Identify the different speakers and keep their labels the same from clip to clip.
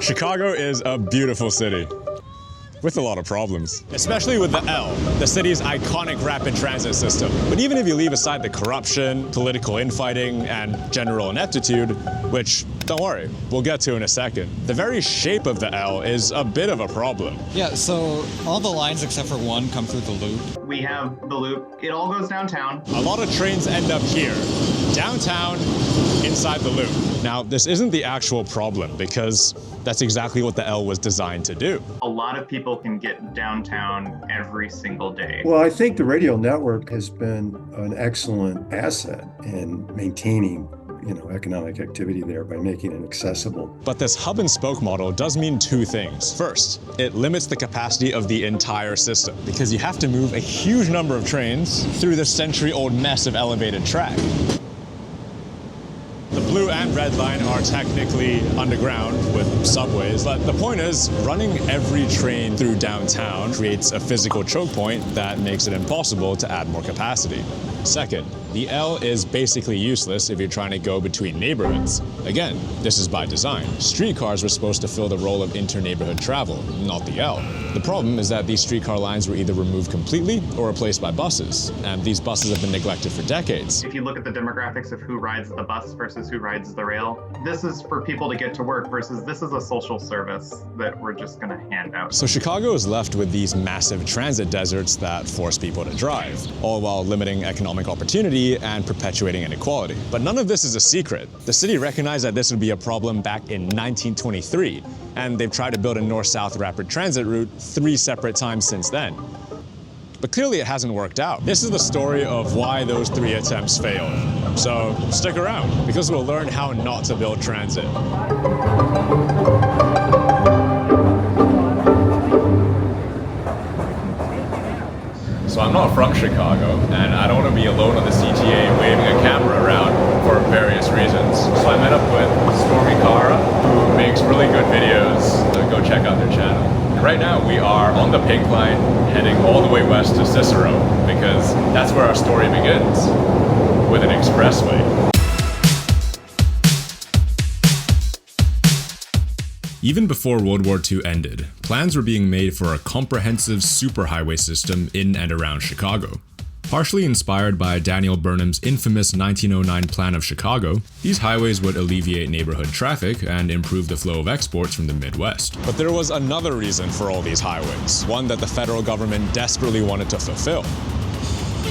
Speaker 1: Chicago is a beautiful city with a lot of problems, especially with the L, the city's iconic rapid transit system. But even if you leave aside the corruption, political infighting, and general ineptitude, which, don't worry, we'll get to in a second, the very shape of the L is a bit of a problem.
Speaker 2: Yeah, so all the lines except for one come through the loop.
Speaker 3: We have the loop. It all goes downtown.
Speaker 1: A lot of trains end up here, downtown, inside the loop. Now, this isn't the actual problem because that's exactly what the L was designed to do.
Speaker 3: A lot of people can get downtown every single day.
Speaker 4: Well, I think the radio network has been an excellent asset in maintaining economic activity there by making it accessible.
Speaker 1: But this hub and spoke model does mean two things. First, it limits the capacity of the entire system because you have to move a huge number of trains through the century-old mess of elevated track. The blue and red line are technically underground with subways, but the point is, running every train through downtown creates a physical choke point that makes it impossible to add more capacity. Second, the L is basically useless if you're trying to go between neighborhoods. Again, this is by design. Streetcars were supposed to fill the role of inter-neighborhood travel, not the L. The problem is that these streetcar lines were either removed completely or replaced by buses, and these buses have been neglected for decades.
Speaker 3: If you look at the demographics of who rides the bus versus who rides the rail, this is for people to get to work versus this is a social service that we're just going to hand out.
Speaker 1: So Chicago is left with these massive transit deserts that force people to drive, all while limiting economic opportunity and perpetuating inequality. But none of this is a secret. The city recognized that this would be a problem back in 1923, and they've tried to build a north-south rapid transit route 3 separate times since then. But clearly it hasn't worked out. This is the story of why those 3 attempts failed. So stick around, because we'll learn how not to build transit.
Speaker 5: So I'm not from Chicago, and I don't want to be alone on the CTA waving a camera around for various reasons. So I met up with Stormy Kara, who makes really good videos, so go check out their channel. Right now we are on the Pink Line, heading all the way west to Cicero, because that's where our story begins, with an expressway.
Speaker 6: Even before World War II ended, plans were being made for a comprehensive superhighway system in and around Chicago. Partially inspired by Daniel Burnham's infamous 1909 Plan of Chicago, these highways would alleviate neighborhood traffic and improve the flow of exports from the Midwest.
Speaker 1: But there was another reason for all these highways, one that the federal government desperately wanted to fulfill: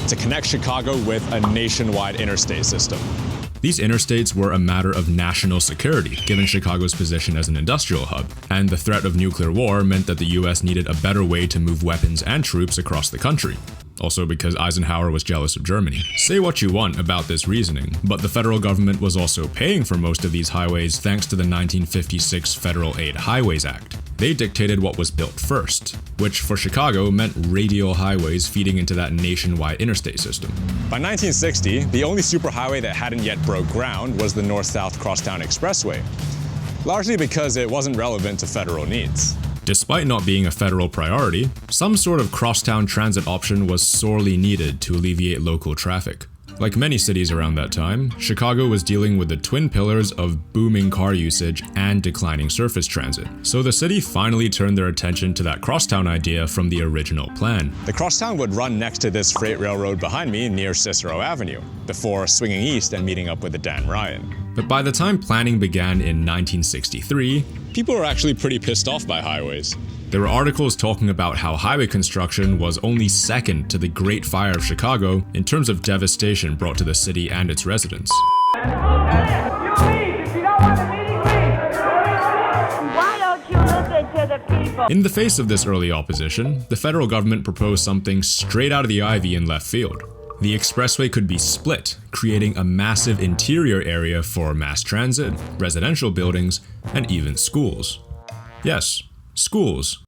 Speaker 1: to connect Chicago with a nationwide interstate system.
Speaker 6: These interstates were a matter of national security, given Chicago's position as an industrial hub, and the threat of nuclear war meant that the US needed a better way to move weapons and troops across the country. Also because Eisenhower was jealous of Germany. Say what you want about this reasoning, but the federal government was also paying for most of these highways thanks to the 1956 Federal Aid Highways Act. They dictated what was built first, which for Chicago meant radial highways feeding into that nationwide interstate system.
Speaker 1: By 1960, the only superhighway that hadn't yet broke ground was the north-south Crosstown Expressway, largely because it wasn't relevant to federal needs.
Speaker 6: Despite not being a federal priority, some sort of crosstown transit option was sorely needed to alleviate local traffic. Like many cities around that time, Chicago was dealing with the twin pillars of booming car usage and declining surface transit. So the city finally turned their attention to that crosstown idea from the original plan.
Speaker 1: The crosstown would run next to this freight railroad behind me near Cicero Avenue, before swinging east and meeting up with the Dan Ryan.
Speaker 6: But by the time planning began in 1963,
Speaker 1: people were actually pretty pissed off by highways.
Speaker 6: There were articles talking about how highway construction was only second to the Great Fire of Chicago in terms of devastation brought to the city and its residents. In the face of this early opposition, the federal government proposed something straight out of the ivy in left field. The expressway could be split, creating a massive interior area for mass transit, residential buildings, and even schools. Yes, schools.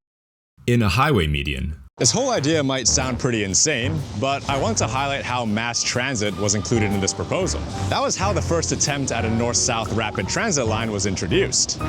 Speaker 6: In a highway median.
Speaker 1: This whole idea might sound pretty insane, but I want to highlight how mass transit was included in this proposal. That was how the first attempt at a north-south rapid transit line was introduced,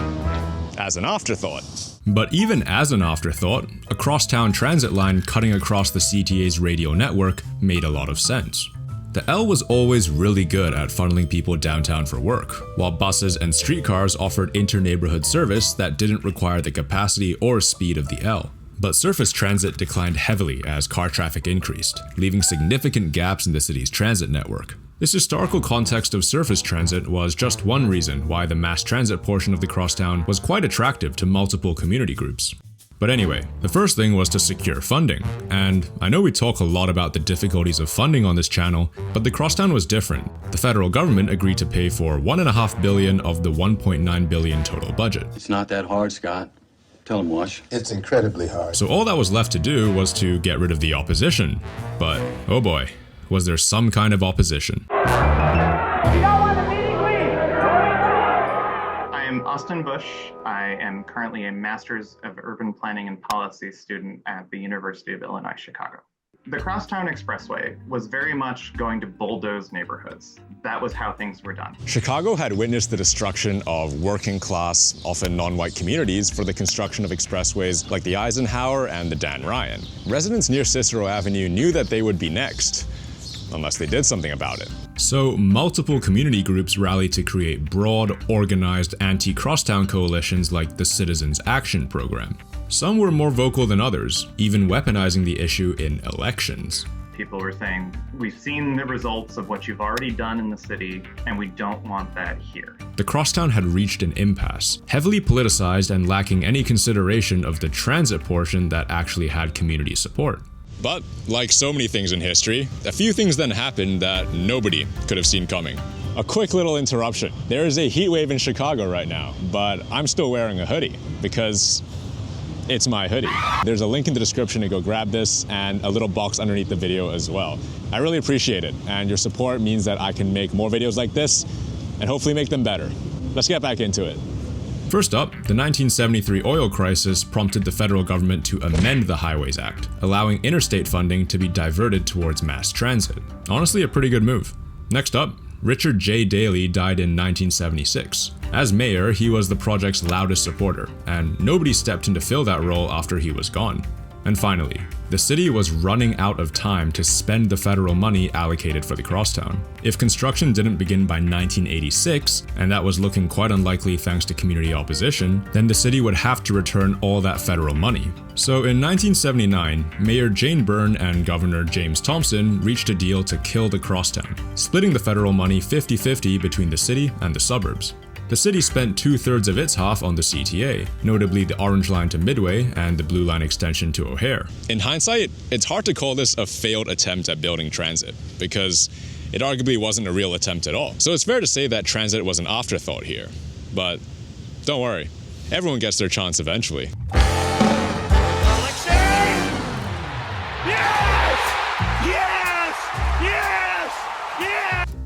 Speaker 1: as an afterthought.
Speaker 6: But even as an afterthought, a crosstown transit line cutting across the CTA's radial network made a lot of sense. The L was always really good at funneling people downtown for work, while buses and streetcars offered inter-neighborhood service that didn't require the capacity or speed of the L. But surface transit declined heavily as car traffic increased, leaving significant gaps in the city's transit network. This historical context of surface transit was just one reason why the mass transit portion of the crosstown was quite attractive to multiple community groups. But anyway, the first thing was to secure funding, and I know we talk a lot about the difficulties of funding on this channel, but the crosstown was different. The federal government agreed to pay for $1.5 billion of the $1.9 billion total budget.
Speaker 7: It's not that hard, Scott. Tell him, Wash.
Speaker 8: It's incredibly hard.
Speaker 6: So all that was left to do was to get rid of the opposition. But, oh boy, was there some kind of opposition.
Speaker 3: I'm Austin Busch. I am currently a Master's of Urban Planning and Policy student at the University of Illinois, Chicago. The Crosstown Expressway was very much going to bulldoze neighborhoods. That was how things were done.
Speaker 1: Chicago had witnessed the destruction of working class, often non-white communities for the construction of expressways like the Eisenhower and the Dan Ryan. Residents near Cicero Avenue knew that they would be next, unless they did something about it.
Speaker 6: So multiple community groups rallied to create broad, organized anti-crosstown coalitions like the Citizens Action Program. Some were more vocal than others, even weaponizing the issue in elections.
Speaker 3: People were saying, we've seen the results of what you've already done in the city, and we don't want that here.
Speaker 6: The crosstown had reached an impasse, heavily politicized and lacking any consideration of the transit portion that actually had community support.
Speaker 1: But, like so many things in history, a few things then happened that nobody could have seen coming. A quick little interruption. There is a heat wave in Chicago right now, but I'm still wearing a hoodie because it's my hoodie. There's a link in the description to go grab this and a little box underneath the video as well. I really appreciate it, and your support means that I can make more videos like this and hopefully make them better. Let's get back into it.
Speaker 6: First up, the 1973 oil crisis prompted the federal government to amend the Highways Act, allowing interstate funding to be diverted towards mass transit. Honestly, a pretty good move. Next up, Richard J. Daley died in 1976. As mayor, he was the project's loudest supporter, and nobody stepped in to fill that role after he was gone. And finally, the city was running out of time to spend the federal money allocated for the crosstown. If construction didn't begin by 1986, and that was looking quite unlikely thanks to community opposition, then the city would have to return all that federal money. So in 1979, Mayor Jane Byrne and Governor James Thompson reached a deal to kill the crosstown, splitting the federal money 50-50 between the city and the suburbs. The city spent 2/3 of its half on the CTA, notably the Orange Line to Midway and the Blue Line extension to O'Hare.
Speaker 1: In hindsight, it's hard to call this a failed attempt at building transit, because it arguably wasn't a real attempt at all. So it's fair to say that transit was an afterthought here. But don't worry, everyone gets their chance eventually.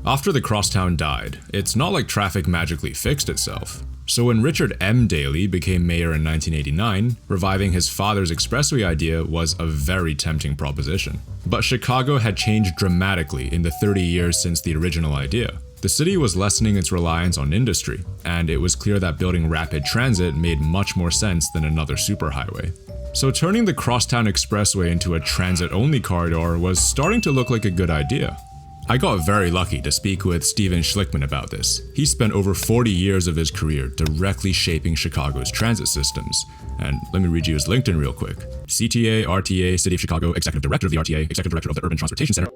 Speaker 6: After the crosstown died, it's not like traffic magically fixed itself. So when Richard M. Daley became mayor in 1989, reviving his father's expressway idea was a very tempting proposition. But Chicago had changed dramatically in the 30 years since the original idea. The city was lessening its reliance on industry, and it was clear that building rapid transit made much more sense than another superhighway. So turning the Crosstown Expressway into a transit-only corridor was starting to look like a good idea. I got very lucky to speak with Stephen Schlickman about this. He spent over 40 years of his career directly shaping Chicago's transit systems. And let me read you his LinkedIn real quick. CTA, RTA, City of Chicago, Executive Director of the RTA, Executive Director of the Urban Transportation Center.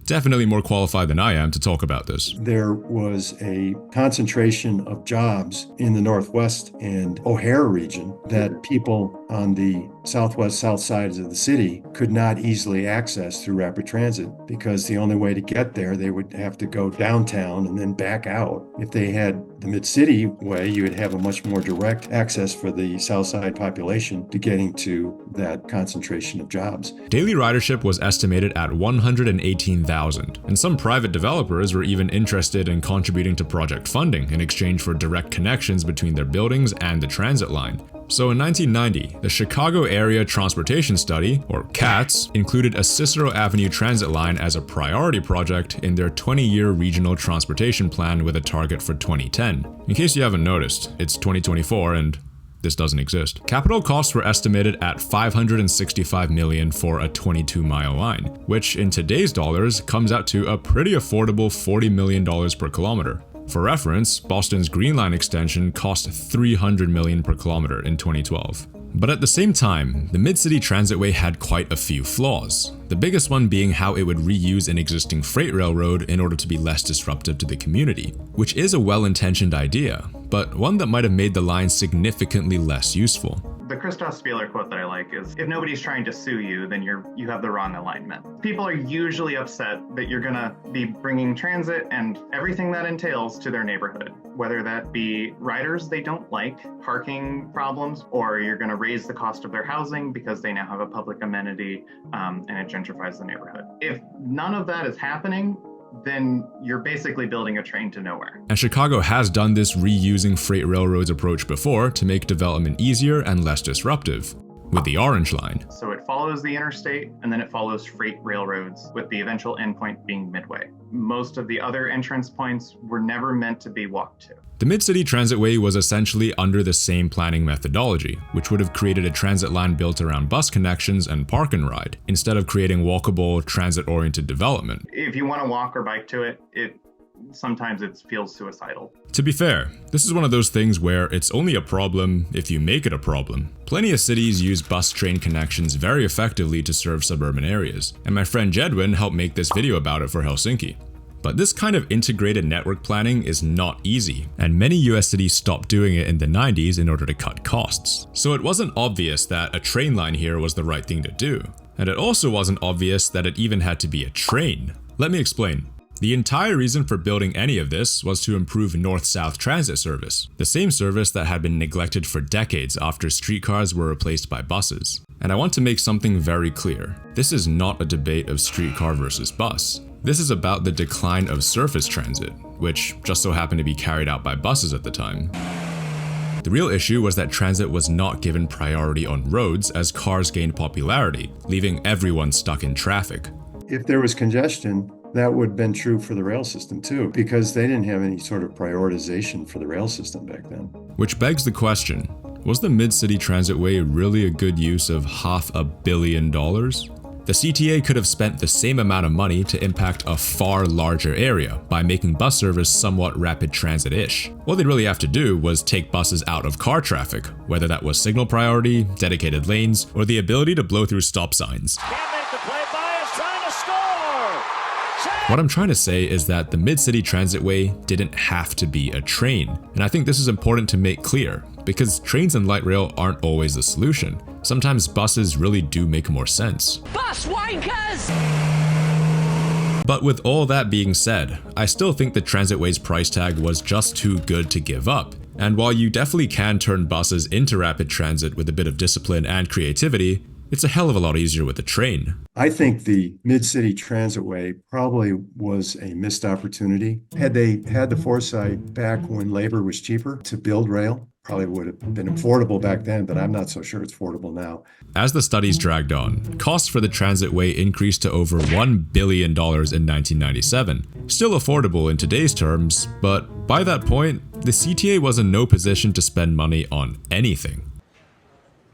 Speaker 6: Definitely more qualified than I am to talk about this.
Speaker 4: There was a concentration of jobs in the Northwest and O'Hare region that people on the southwest, south sides of the city could not easily access through rapid transit, because the only way to get there, they would have to go downtown and then back out. If they had the Mid-City way, you would have a much more direct access for the south side population to getting to that concentration of jobs.
Speaker 6: Daily ridership was estimated at 118,000, and some private developers were even interested in contributing to project funding in exchange for direct connections between their buildings and the transit line. So in 1990, the Chicago Area Transportation Study, or CATS, included a Cicero Avenue transit line as a priority project in their 20-year regional transportation plan with a target for 2010. In case you haven't noticed, it's 2024 and this doesn't exist. Capital costs were estimated at $565 million for a 22-mile line, which in today's dollars comes out to a pretty affordable $40 million per kilometer. For reference, Boston's Green Line extension cost $300 million per kilometer in 2012. But at the same time, the Mid-City Transitway had quite a few flaws. The biggest one being how it would reuse an existing freight railroad in order to be less disruptive to the community, which is a well-intentioned idea, but one that might have made the line significantly less useful.
Speaker 3: The Christoph Spieler quote that I like is, if nobody's trying to sue you, then you have the wrong alignment. People are usually upset that you're gonna be bringing transit and everything that entails to their neighborhood, whether that be riders they don't like, parking problems, or you're gonna raise the cost of their housing because they now have a public amenity and it gentrifies the neighborhood. If none of that is happening, then you're basically building a train to nowhere.
Speaker 6: And Chicago has done this reusing freight railroads approach before to make development easier and less disruptive, with the Orange Line.
Speaker 3: So it follows the interstate and then it follows freight railroads, with the eventual endpoint being Midway. Most of the other entrance points were never meant to be walked to.
Speaker 6: The Mid-City Transitway was essentially under the same planning methodology, which would have created a transit line built around bus connections and park and ride, instead of creating walkable, transit-oriented development.
Speaker 3: If you want to walk or bike to it, sometimes it feels suicidal.
Speaker 6: To be fair, this is one of those things where it's only a problem if you make it a problem. Plenty of cities use bus train connections very effectively to serve suburban areas, and my friend Jedwin helped make this video about it for Helsinki. But this kind of integrated network planning is not easy, and many US cities stopped doing it in the 90s in order to cut costs. So it wasn't obvious that a train line here was the right thing to do. And it also wasn't obvious that it even had to be a train. Let me explain. The entire reason for building any of this was to improve north-south transit service, the same service that had been neglected for decades after streetcars were replaced by buses. And I want to make something very clear. This is not a debate of streetcar versus bus. This is about the decline of surface transit, which just so happened to be carried out by buses at the time. The real issue was that transit was not given priority on roads as cars gained popularity, leaving everyone stuck in traffic.
Speaker 4: If there was congestion, that would have been true for the rail system too, because they didn't have any sort of prioritization for the rail system back then.
Speaker 6: Which begs the question, was the Mid-City Transitway really a good use of $500 million? The CTA could have spent the same amount of money to impact a far larger area by making bus service somewhat rapid transit-ish. All they'd really have to do was take buses out of car traffic, whether that was signal priority, dedicated lanes, or the ability to blow through stop signs. What I'm trying to say is that the Mid-City Transitway didn't have to be a train, and I think this is important to make clear, because trains and light rail aren't always the solution. Sometimes buses really do make more sense.
Speaker 8: Bus wankers!
Speaker 6: But with all that being said, I still think the Transitway's price tag was just too good to give up. And while you definitely can turn buses into rapid transit with a bit of discipline and creativity, it's a hell of a lot easier with a train.
Speaker 4: I think the Mid-City Transitway probably was a missed opportunity. Had they had the foresight back when labor was cheaper to build rail, probably would have been affordable back then, but I'm not so sure it's affordable now.
Speaker 6: As the studies dragged on, costs for the Transitway increased to over $1 billion in 1997. Still affordable in today's terms, but by that point, the CTA was in no position to spend money on anything.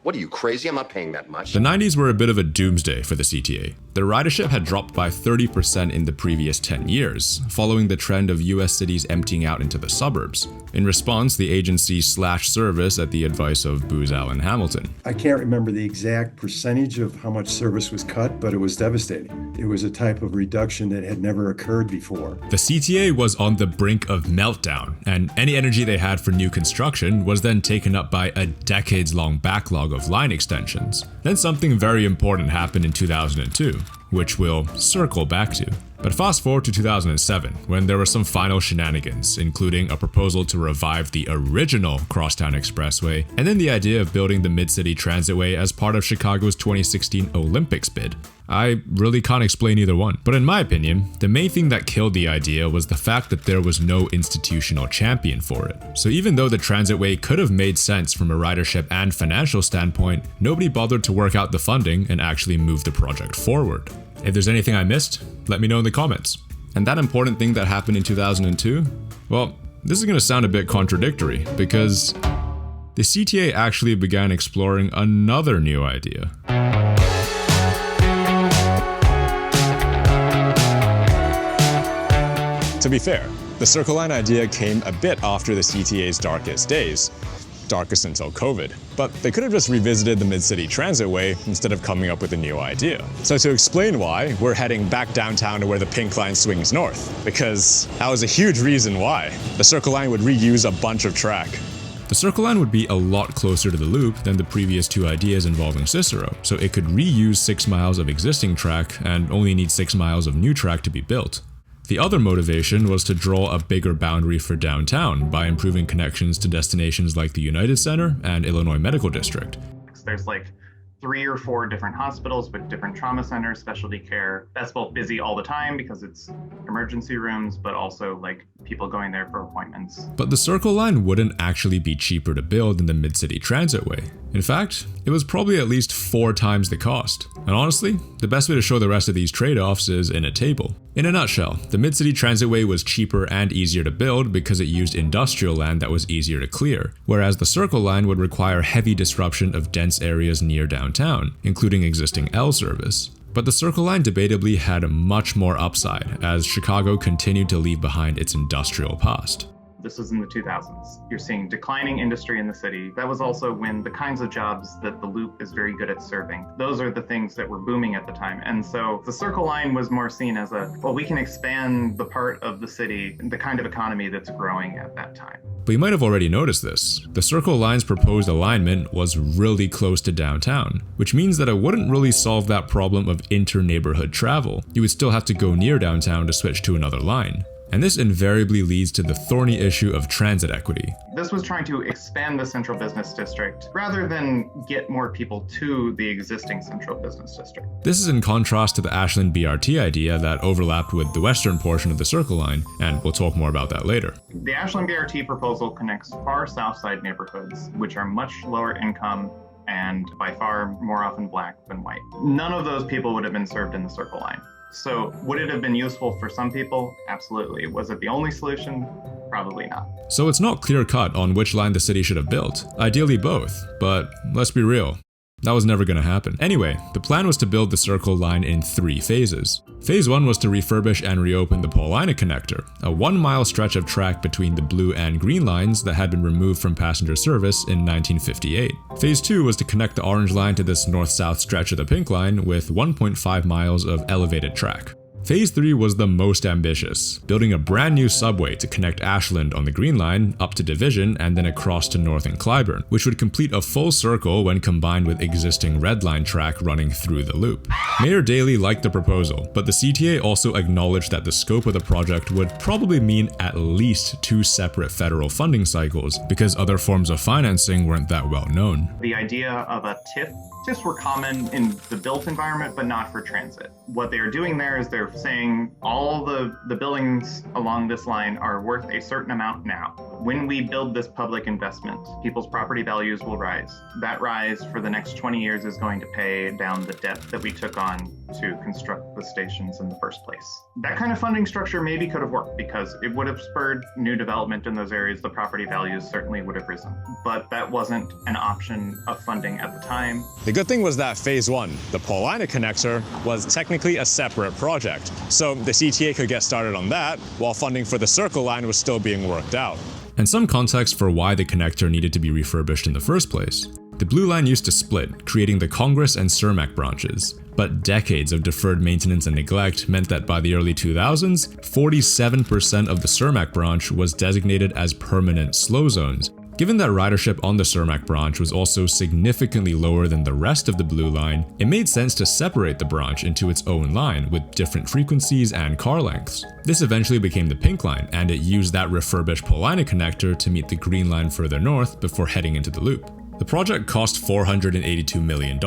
Speaker 9: What are you, crazy? I'm not paying that much.
Speaker 6: The 90s were a bit of a doomsday for the CTA. The ridership had dropped by 30% in the previous 10 years, following the trend of US cities emptying out into the suburbs. In response, the agency slashed service at the advice of Booz Allen Hamilton.
Speaker 4: I can't remember the exact percentage of how much service was cut, but it was devastating. It was a type of reduction that had never occurred before.
Speaker 6: The CTA was on the brink of meltdown, and any energy they had for new construction was then taken up by a decades-long backlog of line extensions. Then something very important happened in 2002, which we'll circle back to. But fast forward to 2007, when there were some final shenanigans, including a proposal to revive the original Crosstown Expressway, and then the idea of building the Mid-City Transitway as part of Chicago's 2016 Olympics bid. I really can't explain either one, but in my opinion, the main thing that killed the idea was the fact that there was no institutional champion for it. So even though the Transitway could have made sense from a ridership and financial standpoint, nobody bothered to work out the funding and actually move the project forward. If there's anything I missed, let me know in the comments. And that important thing that happened in 2002? Well, this is going to sound a bit contradictory because the CTA actually began exploring another new idea.
Speaker 1: To be fair, the Circle Line idea came a bit after the CTA's darkest days. Darkest until COVID, but they could have just revisited the Mid-City Transitway instead of coming up with a new idea. So to explain why, we're heading back downtown to where the Pink Line swings north, because that was a huge reason why. The Circle Line would reuse a bunch of track.
Speaker 6: The Circle Line would be a lot closer to the loop than the previous two ideas involving Cicero, so it could reuse 6 miles of existing track and only need 6 miles of new track to be built. The other motivation was to draw a bigger boundary for downtown by improving connections to destinations like the United Center and Illinois Medical District.
Speaker 3: There's like 3 or 4 different hospitals with different trauma centers, specialty care. That's both busy all the time because it's emergency rooms, but also like people going there for appointments.
Speaker 6: But the Circle Line wouldn't actually be cheaper to build than the Mid-City Transitway. In fact, it was probably at least 4 times the cost. And honestly, the best way to show the rest of these trade-offs is in a table. In a nutshell, the Mid-City Transitway was cheaper and easier to build because it used industrial land that was easier to clear, whereas the Circle Line would require heavy disruption of dense areas near downtown, including existing L service. But the Circle Line debatably had much more upside as Chicago continued to leave behind its industrial past.
Speaker 3: This was in the 2000s. You're seeing declining industry in the city. That was also when the kinds of jobs that the Loop is very good at serving, those are the things that were booming at the time. And so the Circle Line was more seen as well, we can expand the part of the city, the kind of economy that's growing at that time.
Speaker 6: But you might have already noticed this. The Circle Line's proposed alignment was really close to downtown, which means that it wouldn't really solve that problem of inter-neighborhood travel. You would still have to go near downtown to switch to another line. And this invariably leads to the thorny issue of transit equity.
Speaker 3: This was trying to expand the central business district rather than get more people to the existing central business district.
Speaker 6: This is in contrast to the Ashland BRT idea that overlapped with the western portion of the Circle Line, and we'll talk more about that later.
Speaker 3: The Ashland BRT proposal connects far south side neighborhoods, which are much lower income and by far more often black than white. None of those people would have been served in the Circle Line. So would it have been useful for some people? Absolutely. Was it the only solution? Probably not.
Speaker 6: So it's not clear cut on which line the city should have built. Ideally both, but let's be real. That was never going to happen. Anyway, the plan was to build the Circle Line in 3 phases. Phase 1 was to refurbish and reopen the Paulina Connector, a 1-mile stretch of track between the blue and green lines that had been removed from passenger service in 1958. Phase 2 was to connect the orange line to this north-south stretch of the pink line with 1.5 miles of elevated track. Phase 3 was the most ambitious, building a brand new subway to connect Ashland on the Green Line up to Division and then across to North and Clybourne, which would complete a full circle when combined with existing Red Line track running through the loop. Mayor Daley liked the proposal, but the CTA also acknowledged that the scope of the project would probably mean at least 2 separate federal funding cycles because other forms of financing weren't that well known.
Speaker 3: The idea of a TIF. TIFs were common in the built environment, but not for transit. What they are doing there is they're saying all the buildings along this line are worth a certain amount now. When we build this public investment, people's property values will rise. That rise for the next 20 years is going to pay down the debt that we took on to construct the stations in the first place. That kind of funding structure maybe could have worked because it would have spurred new development in those areas. The property values certainly would have risen, but that wasn't an option of funding at the time.
Speaker 1: The good thing was that Phase 1, the Paulina Connector, was technically a separate project, so the CTA could get started on that while funding for the Circle Line was still being worked out.
Speaker 6: And some context for why the connector needed to be refurbished in the first place. The Blue Line used to split, creating the Congress and Cermak branches. But decades of deferred maintenance and neglect meant that by the early 2000s, 47% of the Cermak branch was designated as permanent slow zones. Given that ridership on the Cermak branch was also significantly lower than the rest of the Blue Line, it made sense to separate the branch into its own line with different frequencies and car lengths. This eventually became the Pink Line, and it used that refurbished Paulina Connector to meet the Green Line further north before heading into the loop. The project cost $482 million,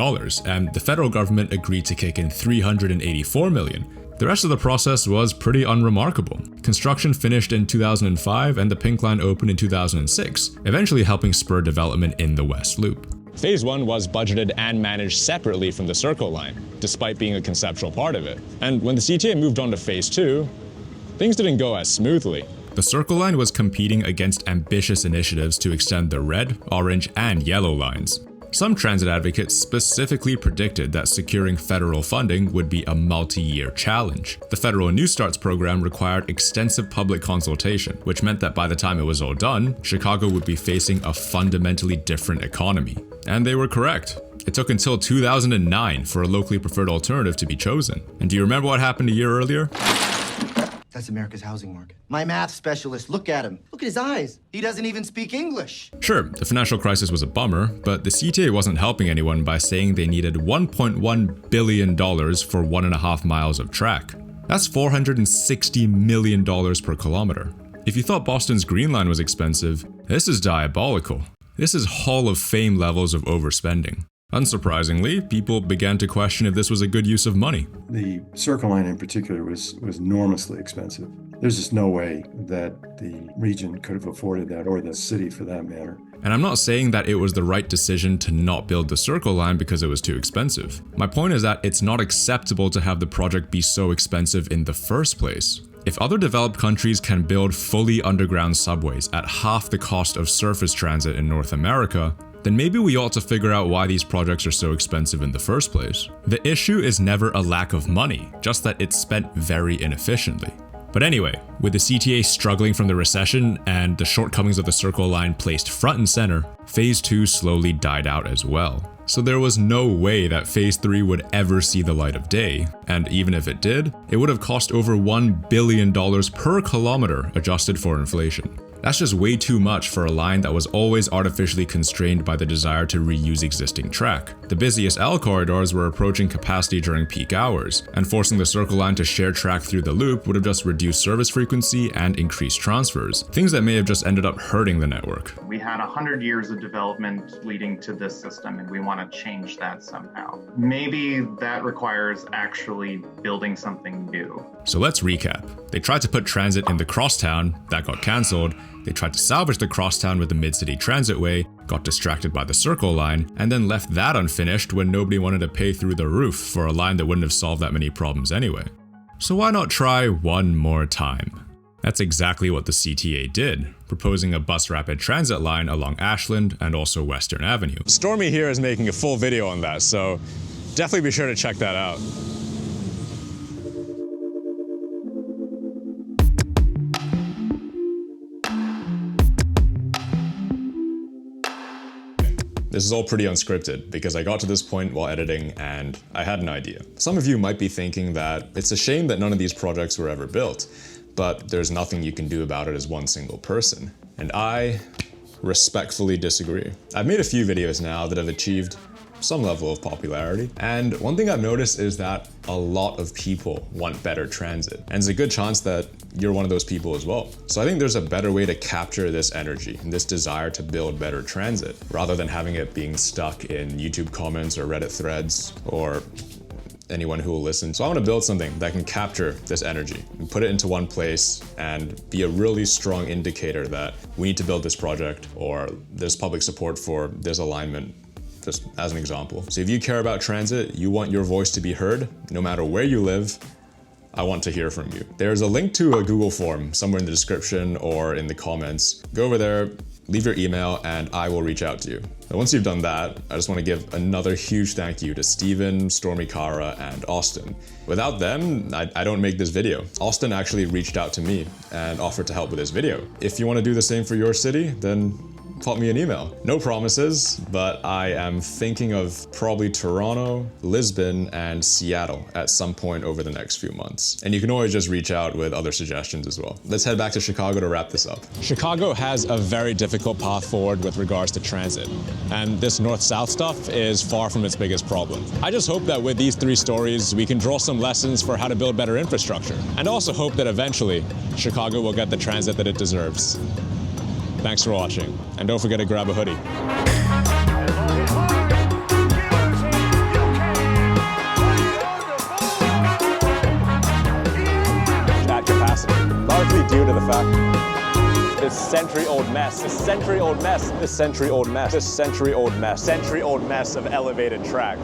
Speaker 6: and the federal government agreed to kick in $384 million. The rest of the process was pretty unremarkable. Construction finished in 2005 and the Pink Line opened in 2006, eventually helping spur development in the West Loop.
Speaker 1: Phase 1 was budgeted and managed separately from the Circle Line, despite being a conceptual part of it. And when the CTA moved on to Phase 2, things didn't go as smoothly.
Speaker 6: The Circle Line was competing against ambitious initiatives to extend the red, orange, and yellow lines. Some transit advocates specifically predicted that securing federal funding would be a multi-year challenge. The federal New Starts program required extensive public consultation, which meant that by the time it was all done, Chicago would be facing a fundamentally different economy. And they were correct. It took until 2009 for a locally preferred alternative to be chosen. And do you remember what happened a year earlier?
Speaker 8: That's America's housing market. My math specialist, look at him. Look at his eyes. He doesn't even speak English.
Speaker 6: Sure, the financial crisis was a bummer, but the CTA wasn't helping anyone by saying they needed $1.1 billion for 1.5 miles of track. That's $460 million per kilometer. If you thought Boston's Green Line was expensive, this is diabolical. This is Hall of Fame levels of overspending. Unsurprisingly, people began to question if this was a good use of money.
Speaker 4: The Circle Line in particular was enormously expensive. There's just no way that the region could have afforded that, or the city for that matter.
Speaker 6: And I'm not saying that it was the right decision to not build the Circle Line because it was too expensive. My point is that it's not acceptable to have the project be so expensive in the first place. If other developed countries can build fully underground subways at half the cost of surface transit in North America, then maybe we ought to figure out why these projects are so expensive in the first place. The issue is never a lack of money, just that it's spent very inefficiently. But anyway, with the CTA struggling from the recession and the shortcomings of the Circle Line placed front and center, Phase 2 slowly died out as well. So there was no way that Phase 3 would ever see the light of day, and even if it did, it would have cost over $1 billion per kilometer adjusted for inflation. That's just way too much for a line that was always artificially constrained by the desire to reuse existing track. The busiest L corridors were approaching capacity during peak hours, and forcing the Circle Line to share track through the loop would have just reduced service frequency and increased transfers, things that may have just ended up hurting the network.
Speaker 3: We had 100 years of development leading to this system, and we want to change that somehow. Maybe that requires actually building something new.
Speaker 6: So let's recap. They tried to put transit in the Crosstown, that got cancelled. They tried to salvage the Crosstown with the Mid-City Transitway, got distracted by the Circle Line, and then left that unfinished when nobody wanted to pay through the roof for a line that wouldn't have solved that many problems anyway. So why not try one more time? That's exactly what the CTA did, proposing a bus rapid transit line along Ashland and also Western Avenue.
Speaker 1: Stormy here is making a full video on that, so definitely be sure to check that out. This is all pretty unscripted because I got to this point while editing and I had an idea. Some of you might be thinking that it's a shame that none of these projects were ever built, but there's nothing you can do about it as one single person. And I respectfully disagree. I've made a few videos now that have achieved some level of popularity, and one thing I've noticed is that a lot of people want better transit, and there's a good chance that you're one of those people as well. So I think there's a better way to capture this energy and this desire to build better transit, rather than having it being stuck in YouTube comments or Reddit threads or anyone who will listen. So I want to build something that can capture this energy and put it into one place and be a really strong indicator that we need to build this project, or there's public support for this alignment, just as an example. So if you care about transit, you want your voice to be heard, no matter where you live, I want to hear from you. There's a link to a Google form somewhere in the description or in the comments. Go over there, leave your email, and I will reach out to you. And once you've done that, I just want to give another huge thank you to Steven, Stormy Kara, and Austin. Without them, I don't make this video. Austin actually reached out to me and offered to help with this video. If you want to do the same for your city, then pop me an email. No promises, but I am thinking of probably Toronto, Lisbon, and Seattle at some point over the next few months. And you can always just reach out with other suggestions as well. Let's head back to Chicago to wrap this up. Chicago has a very difficult path forward with regards to transit, and this north-south stuff is far from its biggest problem. I just hope that with these 3 stories, we can draw some lessons for how to build better infrastructure, and also hope that eventually, Chicago will get the transit that it deserves. Thanks for watching, and don't forget to grab a hoodie. At capacity, largely due to the fact this century-old mess, this century-old mess, this century-old mess, this century-old mess, century-old mess of elevated track.